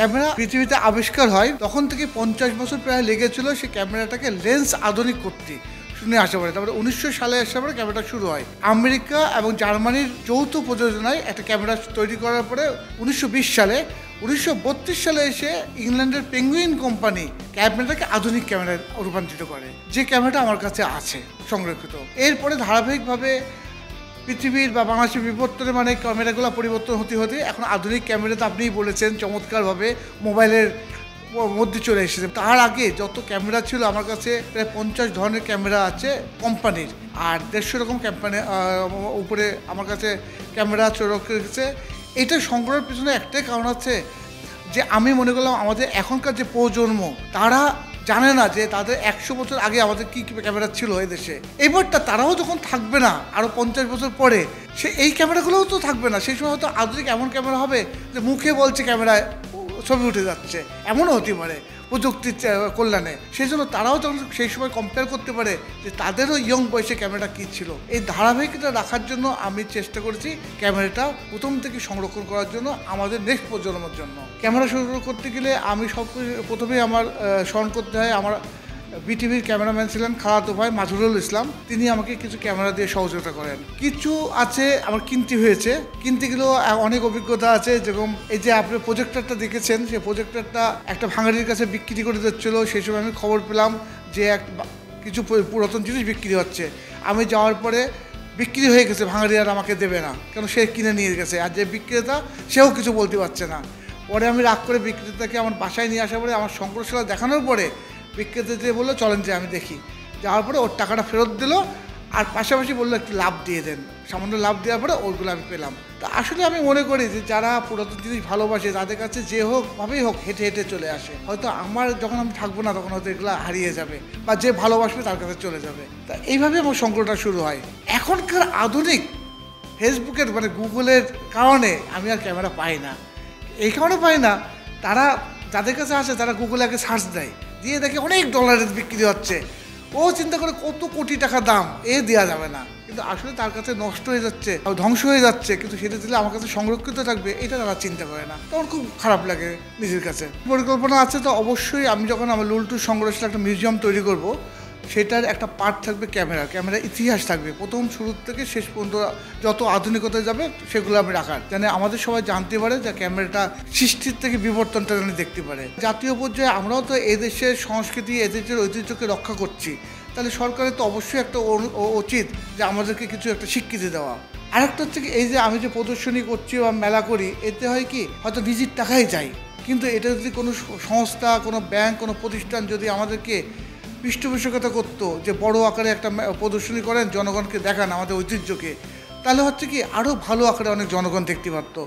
Camera পৃথিবীতে আবিষ্কার হয় তখন থেকে 50 বছর প্রায় লেগেছিল সেই ক্যামেরাটাকে লেন্স আধুনিক করতে শুনে আসা পড়ে। তারপরে 1900 সালে আসা পরে ক্যামেরাটা শুরু হয়। আমেরিকা এবং জার্মানির যৌথ প্রযোজনায় একটা ক্যামেরা তৈরি করার পরে 1920 সালে 1932 সালে এসে ইংল্যান্ডের পেঙ্গুইন কোম্পানি ক্যামেরাটাকে আধুনিক ক্যামেরায় রূপান্তরিত করে, যে ক্যামেরাটা আমার কাছে আছে সংরক্ষিত। এরপরে ধারাবাহিকভাবে পৃথিবীর বা বাংলাদেশের বিবর্তনে মানে ক্যামেরাগুলো পরিবর্তন হতে হতে এখন আধুনিক ক্যামেরাতে আপনিই বলেছেন চমৎকারভাবে মোবাইলের মধ্যে চলে এসেছে। তার আগে যত ক্যামেরা ছিল আমার কাছে প্রায় 50 ধরনের ক্যামেরা আছে কোম্পানির, আর 150 রকম কোম্পানি উপরে আমার কাছে ক্যামেরা রেখেছে। এটা সংগ্রহের পিছনে একটাই কারণ আছে যে আমি মনে করলাম আমাদের এখনকার যে প্রজন্ম তারা জানে না যে তাদের 100 বছর আগে আমাদের কী কী ক্যামেরা ছিল এদেশে। এবারটা তারাও যখন থাকবে না আরও 50 বছর পরে, সে এই ক্যামেরাগুলোও তো থাকবে না। সেই সময় হয়তো আধুনিক এমন ক্যামেরা হবে যে মুখে বলছে ক্যামেরায় ছবি উঠে যাচ্ছে, এমনও হতে পারে প্রযুক্তির কল্যাণে। সেই জন্য তারাও যখন সেই সময় কম্পেয়ার করতে পারে যে তাদেরও ইয়ং বয়সে ক্যামেরাটা কী ছিল। এই ধারাবাহিকতা রাখার জন্য আমি চেষ্টা করেছি ক্যামেরাটা প্রথম থেকে সংরক্ষণ করার জন্য আমাদের নেক্সট প্রজন্মের জন্য। ক্যামেরা সংরক্ষণ করতে গেলে আমি প্রথমেই আমার স্মরণ করতে হয় আমার বিটিভির ক্যামেরাম্যান ছিলেন খালাতো ভাই মাজহুরুল ইসলাম। তিনি আমাকে কিছু ক্যামেরা দিয়ে সহযোগিতা করেন। কিছু আছে আমার কিনতে হয়েছে, কিনতে গেলেও অনেক অভিজ্ঞতা আছে। যেরকম এই যে আপনি প্রজেক্টরটা দেখেছেন, সেই প্রজেক্টরটা একটা ভাঙাড়ির কাছে বিক্রি করে দিচ্ছিল। সেই সময় আমি খবর পেলাম যে কিছু পুরাতন জিনিস বিক্রি হচ্ছে। আমি যাওয়ার পরে বিক্রি হয়ে গেছে, ভাঙাড়ি আর আমাকে দেবে না, কেন সে কিনে নিয়ে গেছে। আর যে বিক্রেতা সেও কিছু বলতে পারছে না। পরে আমি রাগ করে বিক্রেতাকে আমার বাসায় নিয়ে আসার পরে আমার সংগ্রহশালা দেখানোর পরে বিক্রেতা যে বললো চলেন যে আমি দেখি। যাওয়ার পরে ওর টাকাটা ফেরত দিল, আর পাশাপাশি বললো একটু লাভ দিয়ে দেন। সামান্য লাভ দেওয়ার পরে ওইগুলো আমি পেলাম। তা আসলে আমি মনে করি যে যারা পুরাতন জিনিস ভালোবাসে তাদের কাছে যে হোক ভাবেই হোক হেঁটে হেঁটে চলে আসে। হয়তো আমার যখন আমি থাকবো না তখন হয়তো এগুলো হারিয়ে যাবে, বা যে ভালোবাসবে তার কাছে চলে যাবে। তা এইভাবে আমার সংগ্রহটা শুরু হয়। এখনকার আধুনিক ফেসবুকের মানে গুগলের কারণে আমি আর ক্যামেরা পাই না। এই কারণে পাই না, তারা যাদের কাছে আসে তারা গুগলে আগে সার্চ দেয়, দিয়ে দেখে অনেক ডলারের বিক্রি হচ্ছে। ও চিন্তা করে কত কোটি টাকা দাম, দেওয়া যাবে না। কিন্তু আসলে তার কাছে নষ্ট হয়ে যাচ্ছে, ধ্বংস হয়ে যাচ্ছে, কিন্তু সেটা দিলে আমার কাছে সংরক্ষিত থাকবে এটা তারা চিন্তা করে না। তখন খুব খারাপ লাগে নিজের কাছে। পরিকল্পনা আছে তো অবশ্যই, আমি যখন আমার লুলটুর সংগ্রহশালা একটা মিউজিয়াম তৈরি করব, সেটার একটা পার্ট থাকবে ক্যামেরার ইতিহাস থাকবে প্রথম শুরু থেকে শেষ পর্যন্ত যত আধুনিকতায় যাবে সেগুলো আমি রাখার, যেন আমাদের সবাই জানতে পারে যে ক্যামেরাটা সৃষ্টির থেকে বিবর্তনটা যেন দেখতে পারে। জাতীয় পর্যায়ে আমরাও তো এদেশের সংস্কৃতি এদেশের ঐতিহ্যকে রক্ষা করছি, তাহলে সরকারের তো অবশ্যই একটা উচিত যে আমাদেরকে কিছু একটা স্বীকৃতি দেওয়া। আরেকটা হচ্ছে কি, এই যে আমি যে প্রদর্শনী করছি বা মেলা করি, এতে হয় কি হয়তো নিজের টাকাই চাই, কিন্তু এটা যদি কোনো সংস্থা, কোনো ব্যাংক, কোনো প্রতিষ্ঠান যদি আমাদেরকে পৃষ্ঠপোষকতা করতো যে বড় আকারে একটা প্রদর্শনী করেন, জনগণকে দেখান আমাদের ঐতিহ্যকে, তাহলে হচ্ছে কি আরও ভালো আকারে অনেক জনগণ দেখতে পারতো।